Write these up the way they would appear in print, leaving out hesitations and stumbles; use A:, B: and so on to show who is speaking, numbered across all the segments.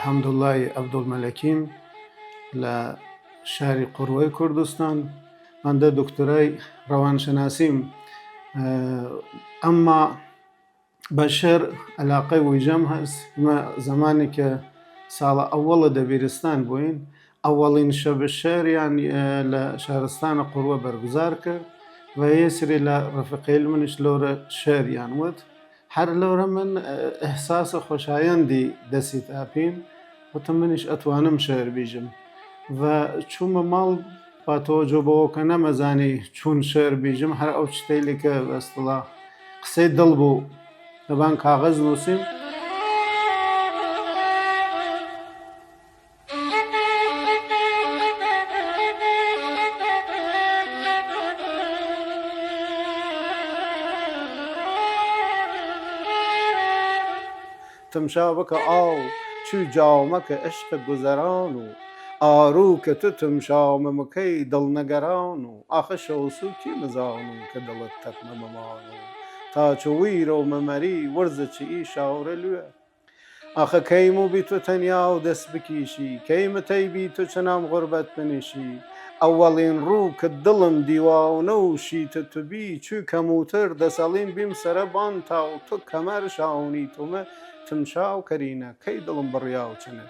A: حەمدوڵڵای عەبدوڵمەلەکیم لە شاری قوڕوەی کوردستان. ئەندە دکتۆرای ڕەوانشەناسیم، ئەمما بە شێر عەلاقەی ویژەم هەست. زەمانێکە ساڵە ئەووەڵە دەبیرستان بووین، ئەوەڵین شەبە شێریان لە شارستانە قوڕوە بەرگوزار کرد و یەسری لە ڕەفیقەیل منیش لەورە شێریان وت. هەر لەورە من ئەحساسە خۆشایەندی دەستی تاپیم، وتم منیش ئەتوانم شێر بیژم و چوومە ماڵ با تەوەجۆ بەوە کە نەمەزانی چوون شێر بیژم. هەر ئەو شتەی کە بەستڵا قسەی دڵ بوو لەبان کاغەز نووسیم. تمشا بکە ئاو چوو جاومەکە عشقت گوزەران و ئاروو کە تو تمشامەمەکەی دڵنەگەران و ئاخە شەوسووکی مزانم کە دڵت تەکمە مەمان و تا چوویرە و مەمەری وەرزەچی ئیشاورە لوێ ئاخە کەیم و بی تۆ تەنیا و دەست بکیشی کەیمەتەی بی تۆ چەنام غوربەت بنیشی ئەوەڵین ڕوو کە دڵم دیواونە و شیتە توبی چوو کەموتر دەسەڵین بیم سەرە بان تاو تۆ کەمەر شاونی تۆمە تمشا و کەرینە کەی دڵم بڕیا و چنە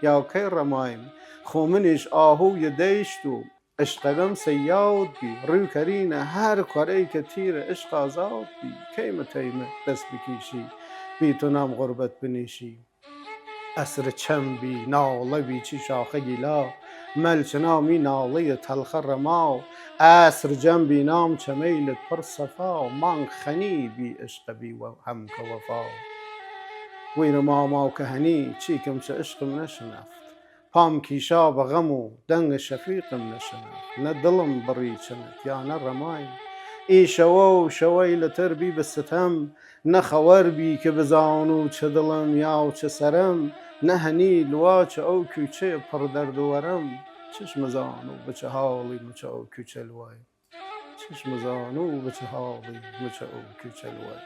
A: یا کەی ڕەمایم خۆ منیش ئاهوو یەدەیشت و عشقەکەم سەیاوت بی ڕوو کەرینە هەر کۆرەی کە تیرە عشق ئازاوت بی کەیمەتەیمە دەست بکیشی بی تۆ نام غوربەت بنیشی ئەسرە چەمبی ناڵەبی چی شاخە گیلا مەلچە نامی ناڵەیە تەلخە ڕەماو ئەسر جەمبی نام چەمەیلت پڕ سەفا و مانگ خەنیبی عشقەبی و هەم کە وەفاو ویرە ماماو کە هەنی چیکم چە عشقم نەشنەفت پام کیشا بە غەم و دەنگە شەفیقم نەشنەفت نە دڵم بڕی چنت یا نە ڕەمایم ئیشەوە و شەوەی لەتر بی بە ستەم نە خەوەربی کە بزان و چە دڵم یا و چە سەرم نە هەنی لواچە ئەو کوچێ پڕ دەردوەرم چش مەزان و بچە هاڵی مچە ئەو کوچە لوای چش مەزان و بچە هاڵی مچە ئەو کوچە لوای